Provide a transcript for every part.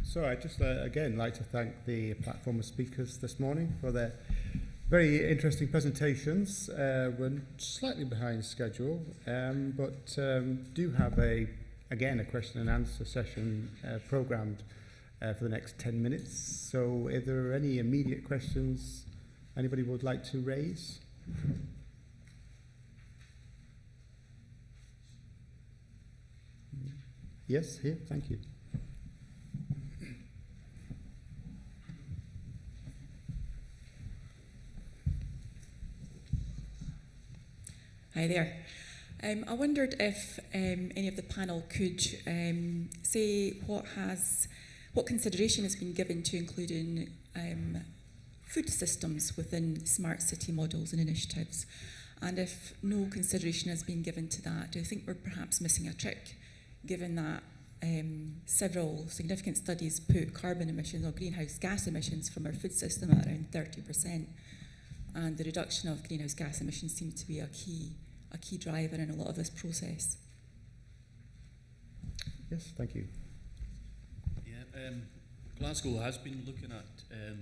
So I'd just again like to thank the platform of speakers this morning for their very interesting presentations. We're slightly behind schedule, but do have a question and answer session programmed for the next 10 minutes. So if there are any immediate questions anybody would like to raise? Yes, here, thank you. Hi there. I wondered if any of the panel could say what consideration has been given to including food systems within smart city models and initiatives, and if no consideration has been given to that, do you think we're perhaps missing a trick, given that several significant studies put carbon emissions or greenhouse gas emissions from our food system at around 30%, and the reduction of greenhouse gas emissions seems to be a key driver in a lot of this process? Yes, thank you. Yeah, Glasgow has been looking at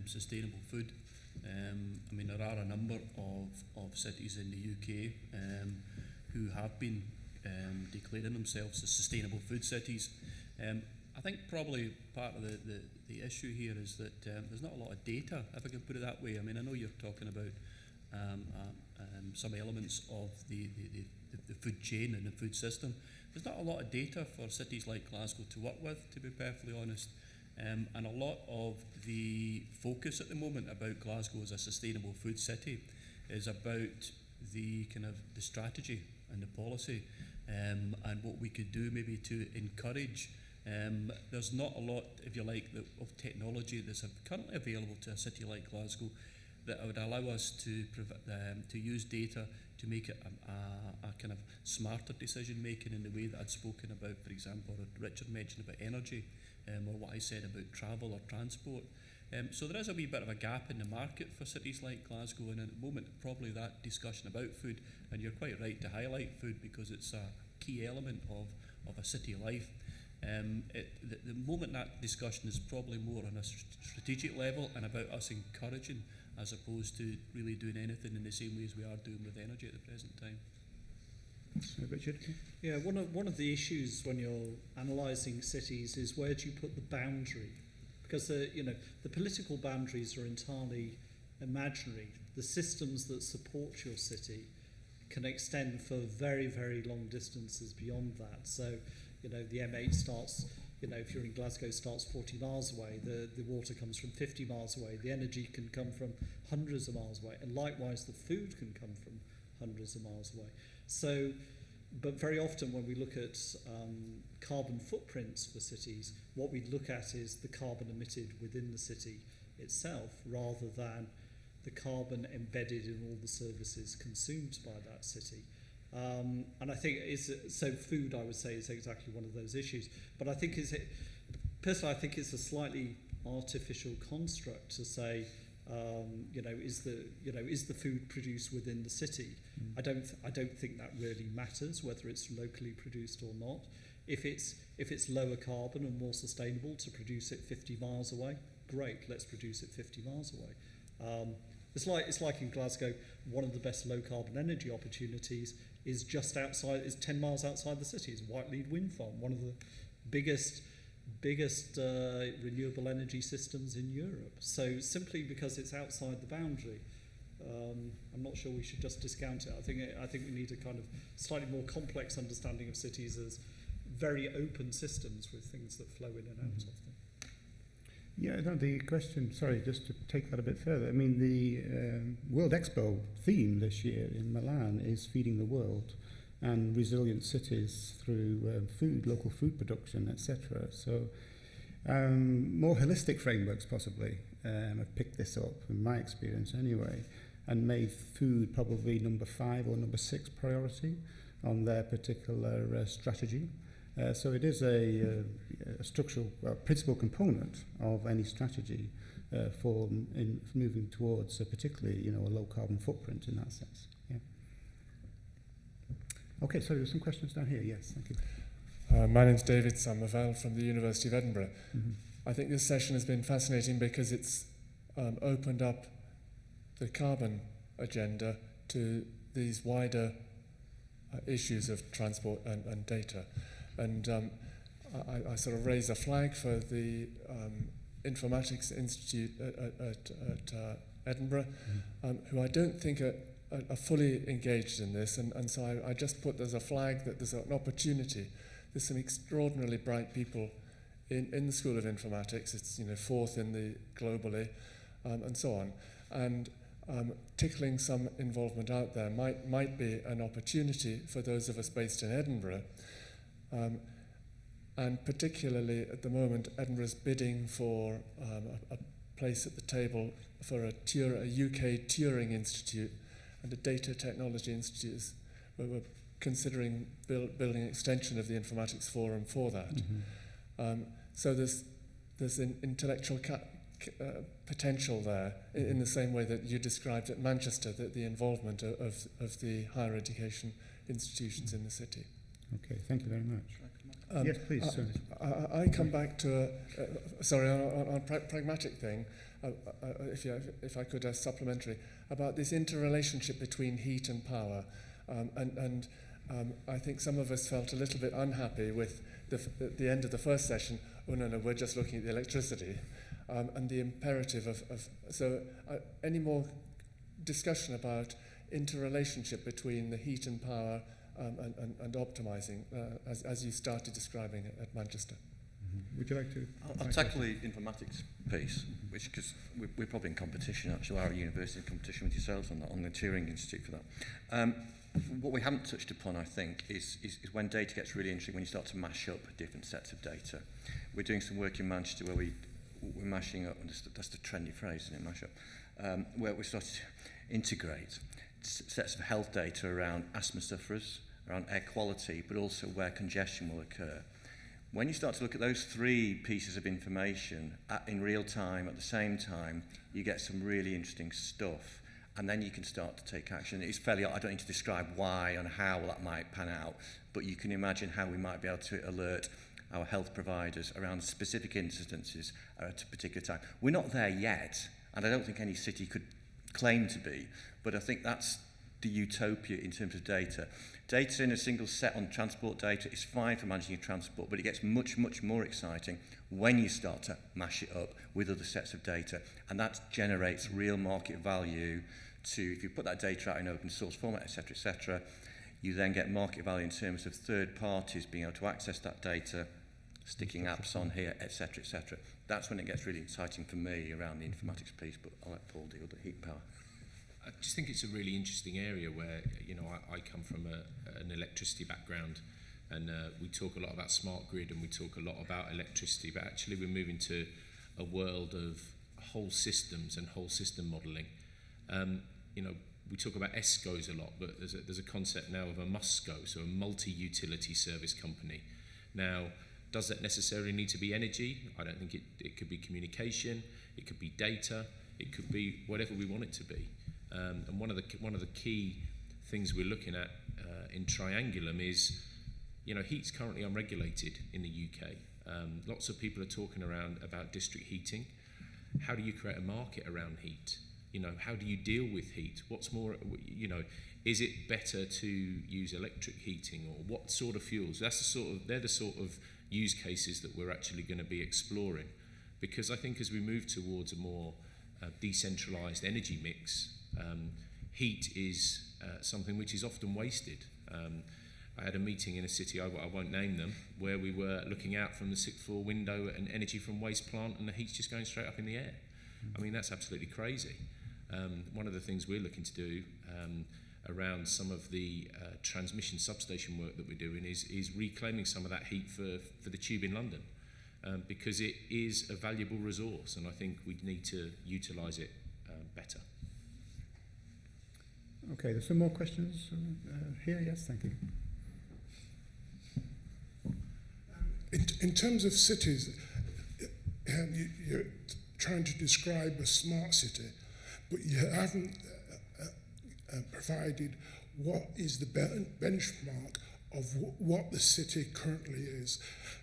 sustainable food. I mean, there are a number of cities in the UK who have been declaring themselves as sustainable food cities. I think probably part of the issue here is that there's not a lot of data, if I can put it that way. I mean, I know you're talking about some elements of the food chain and the food system. There's not a lot of data for cities like Glasgow to work with, to be perfectly honest. And a lot of the focus at the moment about Glasgow as a sustainable food city is about the kind of the strategy and the policy and what we could do maybe to encourage. There's not a lot, if you like, of technology that's currently available to a city like Glasgow that would allow us to use data to make it a kind of smarter decision making in the way that I'd spoken about, for example, or Richard mentioned about energy, or what I said about travel or transport. So there is a wee bit of a gap in the market for cities like Glasgow, and at the moment probably that discussion about food, and you're quite right to highlight food because it's a key element of a city life. The moment that discussion is probably more on a strategic level and about us encouraging as opposed to really doing anything in the same way as we are doing with energy at the present time. Richard? Yeah, one of the issues when you're analysing cities is where do you put the boundary? Because the political boundaries are entirely imaginary. The systems that support your city can extend for very, very long distances beyond that. So, the M8 starts, if you're in Glasgow, starts 40 miles away. The water comes from 50 miles away. The energy can come from hundreds of miles away. And likewise, the food can come from hundreds of miles away. So, but very often when we look at carbon footprints for cities, what we look at is the carbon emitted within the city itself rather than the carbon embedded in all the services consumed by that city. And I think so food, I would say, is exactly one of those issues. But I think personally, I think it's a slightly artificial construct to say, is the food produced within the city? I don't think that really matters whether it's locally produced or not. If it's lower carbon and more sustainable to produce it 50 miles away, great, let's produce it 50 miles away. It's like in Glasgow, one of the best low carbon energy opportunities is just outside, is 10 miles outside the city. It's Whitelead Wind Farm, one of the biggest renewable energy systems in Europe. So simply because it's outside the boundary, I'm not sure we should just discount it. I think we need a kind of slightly more complex understanding of cities as very open systems with things that flow in and out of them. Yeah, no, the question, sorry, just to take that a bit further. I mean, the World Expo theme this year in Milan is feeding the world and resilient cities through food, local food production, etc. So more holistic frameworks possibly have picked this up, in my experience anyway, and made food probably number 5 or number 6 priority on their particular strategy. So it is a structural, principal component of any strategy for moving towards particularly, a low carbon footprint in that sense. Yeah. Okay, so there's some questions down here. Yes, thank you. My name's David Samavel from the University of Edinburgh. I think this session has been fascinating because it's opened up the carbon agenda to these wider issues of transport and data. And I sort of raise a flag for the Informatics Institute at Edinburgh, who I don't think are fully engaged in this, and so I just put there's a flag that there's an opportunity. There's some extraordinarily bright people in the School of Informatics. It's fourth in the globally, and so on. And tickling some involvement out there might be an opportunity for those of us based in Edinburgh. And particularly at the moment, Edinburgh's bidding for a place at the table for a UK Turing Institute and a Data Technology Institute. We're considering building an extension of the Informatics Forum for that. So there's an intellectual potential there in the same way that you described at Manchester, that the involvement of the higher education institutions in the city. Okay, thank you very much. Yes, please. I come back to on a pragmatic thing, if I could, a supplementary, about this interrelationship between heat and power. And I think some of us felt a little bit unhappy with the end of the first session. Oh, no, we're just looking at the electricity. And the imperative of any more discussion about interrelationship between the heat and power and optimizing, as you started describing it at Manchester. Would you like to? I'll tackle the informatics piece, which, because we're probably in competition, actually, our university in competition with yourselves on the Turing Institute for that. What we haven't touched upon, I think, is when data gets really interesting, when you start to mash up different sets of data. We're doing some work in Manchester where we're mashing up, and that's the trendy phrase, isn't it, mash up, where we start to integrate sets of health data around asthma sufferers, around air quality, but also where congestion will occur. When you start to look at those three pieces of information in real time, at the same time, you get some really interesting stuff. And then you can start to take action. It's fairly, I don't need to describe why and how that might pan out, but you can imagine how we might be able to alert our health providers around specific incidences at a particular time. We're not there yet, and I don't think any city could claim to be, but I think that's the utopia in terms of data. Data in a single set on transport data is fine for managing your transport, but it gets much, much more exciting when you start to mash it up with other sets of data, and that generates real market value to, if you put that data out in open source format, etc., you then get market value in terms of third parties being able to access that data, sticking apps on here, etc., etc. That's when it gets really exciting for me around the informatics piece, but I'll let Paul deal with the heat power. I just think it's a really interesting area where, I come from an electricity background, and we talk a lot about smart grid and we talk a lot about electricity, but actually we're moving to a world of whole systems and whole system modelling. We talk about ESCOs a lot, but there's a concept now of a MUSCO, so a multi-utility service company. Now, does that necessarily need to be energy? I don't think it could be communication, it could be data, it could be whatever we want it to be. And one of the key things we're looking at in Triangulum is, heat's currently unregulated in the UK. Lots of people are talking around about district heating. How do you create a market around heat? How do you deal with heat? What's more, is it better to use electric heating, or what sort of fuels? They're the sort of use cases that we're actually going to be exploring, because I think as we move towards a more decentralised energy mix, heat is something which is often wasted. I had a meeting in a city, I won't name them, where we were looking out from the 6th floor window at an energy from waste plant, and the heat's just going straight up in the air. I mean, that's absolutely crazy. One of the things we're looking to do around some of the transmission substation work that we're doing is reclaiming some of that heat for the tube in London, because it is a valuable resource, and I think we need to utilise it better. Okay, there's some more questions here. Yes, thank you. In terms of cities, you're trying to describe a smart city, but you haven't provided what is the benchmark of what the city currently is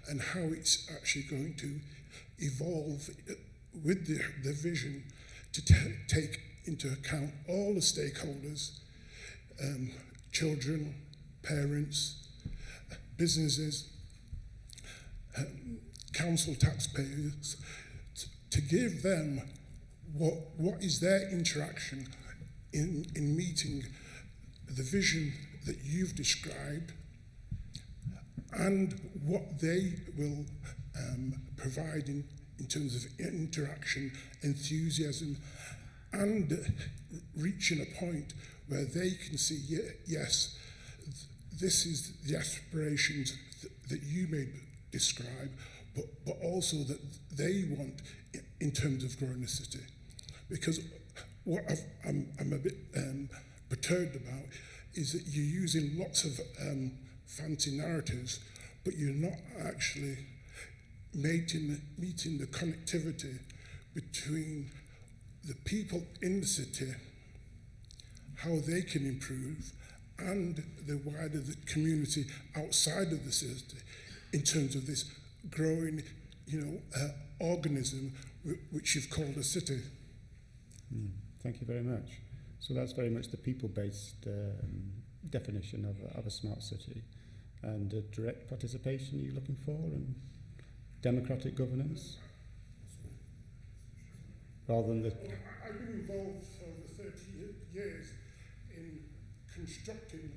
and how it's actually going to evolve with the vision to take into account all the stakeholders, children, parents, businesses, council taxpayers, to give them what is their interaction in meeting the vision that you've described and what they will provide in terms of interaction, enthusiasm, and reaching a point where they can see, yes, this is the aspirations that you may describe, but also that they want in terms of growing the city. Because what I'm a bit perturbed about is that you're using lots of fancy narratives, but you're not actually meeting the connectivity between the people in the city, how they can improve, and the wider community outside of the city in terms of this growing, organism which you've called a city. Thank you very much. So that's very much the people-based definition of a smart city. And direct participation you're looking for, and democratic governance, rather than the... I've been involved for over 30 years in constructing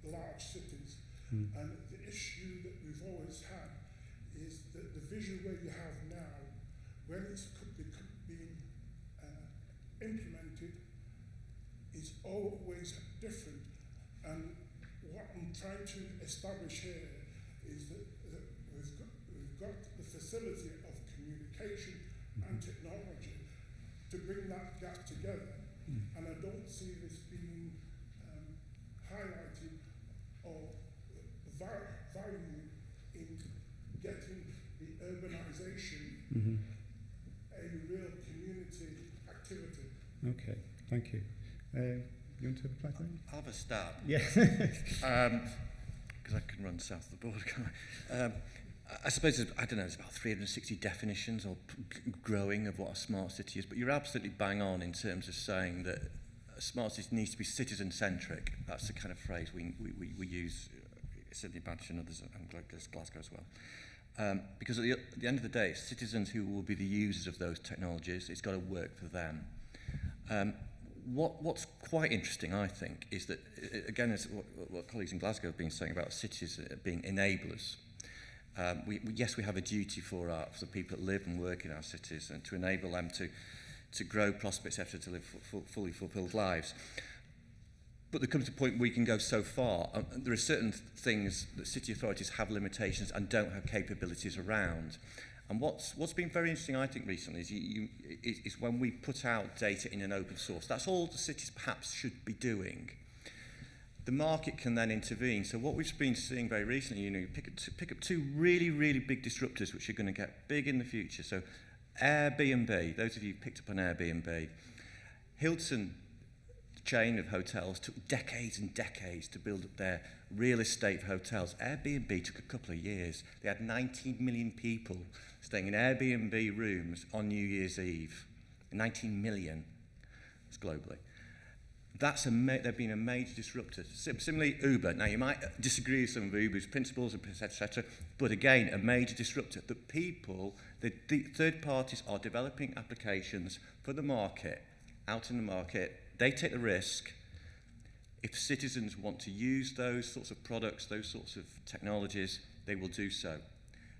large cities, and the issue that we've always had is that the vision where you have now, when it's being implemented, is always different. And what I'm trying to establish here is that we've got the facility of communication and technology to bring that gap together, and I don't see this being highlighted or value in getting the urbanisation a real community activity. Okay, thank you. You want to reply to that? I'll have a start. Yeah. Because I can run south of the border, can't I? I suppose, there's about 360 definitions or growing of what a smart city is, but you're absolutely bang on in terms of saying that a smart city needs to be citizen-centric. That's the kind of phrase we use, certainly Manchester and others, and Glasgow as well. Because at the end of the day, it's citizens who will be the users of those technologies. It's got to work for them. What's quite interesting, I think, is that, again, as what colleagues in Glasgow have been saying about cities being enablers. Yes, we have a duty for the people that live and work in our cities and to enable them to grow, prosper, etc., to live fully fulfilled lives. But there comes a point where we can go so far. There are certain things that city authorities have limitations and don't have capabilities around. And what's been very interesting, I think, recently is when we put out data in an open source. That's all the cities perhaps should be doing. The market can then intervene. So what we've been seeing very recently, you pick up two really, really big disruptors which are going to get big in the future. So Airbnb, those of you who picked up on Airbnb, Hilton chain of hotels took decades and decades to build up their real estate for hotels. Airbnb took a couple of years. They had 19 million people staying in Airbnb rooms on New Year's Eve. 19 million. It's globally. They've been a major disruptor. Similarly, Uber. Now, you might disagree with some of Uber's principles, etc., but again, a major disruptor. The third parties are developing applications for the market, out in the market. They take the risk. If citizens want to use those sorts of products, those sorts of technologies, they will do so.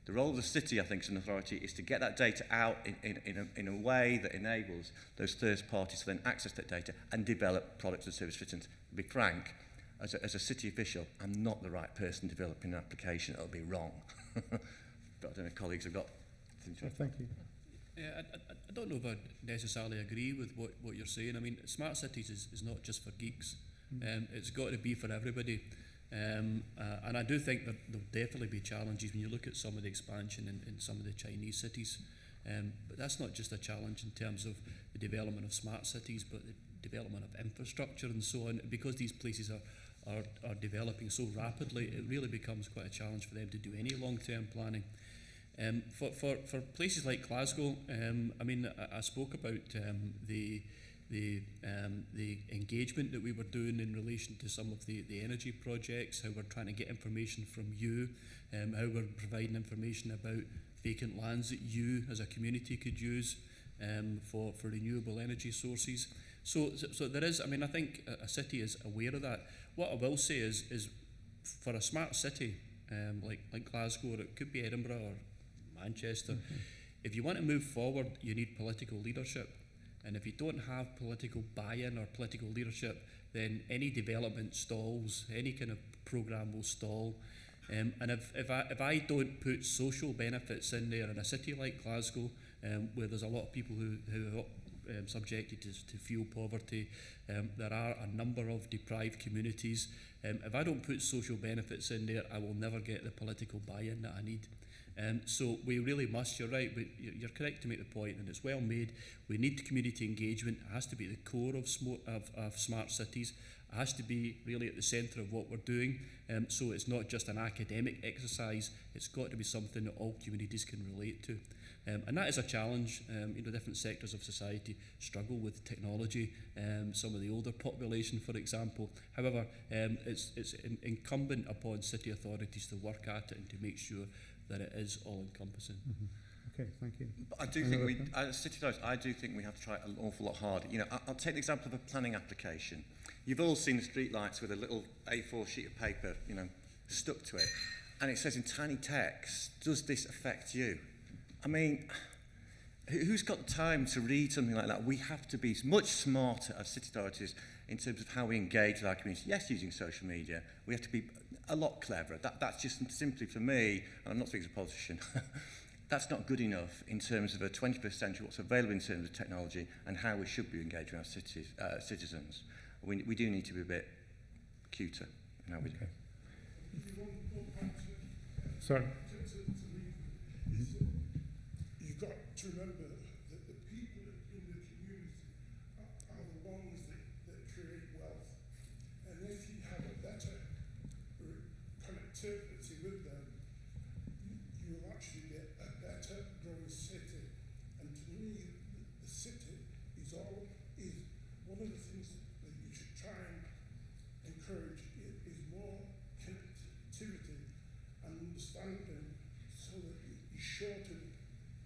The role of the city, I think, as an authority, is to get that data out in a way that enables those third parties to then access that data and develop products and services for citizens. To be frank, as a city official, I'm not the right person developing an application. It'll be wrong. But I don't know if colleagues have got... Thank you. Yeah, I don't know if I necessarily agree with what you're saying. I mean, smart cities is not just for geeks. It's got to be for everybody. And I do think that there'll definitely be challenges when you look at some of the expansion in some of the Chinese cities. But that's not just a challenge in terms of the development of smart cities, but the development of infrastructure and so on. Because these places are developing so rapidly, it really becomes quite a challenge for them to do any long-term planning. For places like Glasgow, I mean, I spoke about the engagement that we were doing in relation to some of the energy projects, how we're trying to get information from you, how we're providing information about vacant lands that you as a community could use for renewable energy sources. So there is, I mean, I think a city is aware of that. What I will say is for a smart city like Glasgow, or it could be Edinburgh or Manchester, if you want to move forward, you need political leadership. And if you don't have political buy-in or political leadership, then any development stalls, any kind of programme will stall. And if I don't put social benefits in there in a city like Glasgow, where there's a lot of people who are subjected to fuel poverty, there are a number of deprived communities. If I don't put social benefits in there, I will never get the political buy-in that I need. So we really must, you're right, but you're correct to make the point, and it's well made. We need community engagement. It has to be the core of smart cities. It has to be really at the centre of what we're doing. So it's not just an academic exercise. It's got to be something that all communities can relate to. And that is a challenge. Different sectors of society struggle with technology. Some of the older population, for example. However, it's incumbent upon city authorities to work at it and to make sure that it is all-encompassing. Okay, thank you. But I do think as city authorities, I do think we have to try an awful lot harder. You know, I'll take the example of a planning application. You've all seen the street lights with a little A4 sheet of paper, you know, stuck to it, and it says in tiny text, "Does this affect you?" I mean, who's got the time to read something like that? We have to be much smarter as city authorities in terms of how we engage with our community. Yes, using social media, we have to be a lot cleverer. That's just simply for me, and I'm not speaking as a politician, that's not good enough in terms of a 21st century, what's available in terms of technology and how we should be engaging with our citizens. We do need to be a bit cuter in how we do. Sorry. You've got to remember that the people in the community are the ones that create wealth. And if you have a better connectivity with them, you will actually get a better growing city. And to me, the city is one of the things that you should try and encourage is more connectivity and understanding, so that you shorten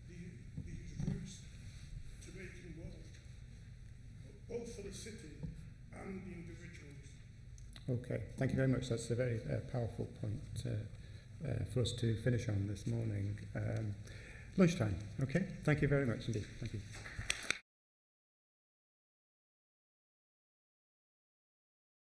these routes to making wealth, both for the city and the individuals. Okay, thank you very much. That's a very powerful point for us to finish on this morning. Lunchtime, okay? Thank you very much indeed. Thank you.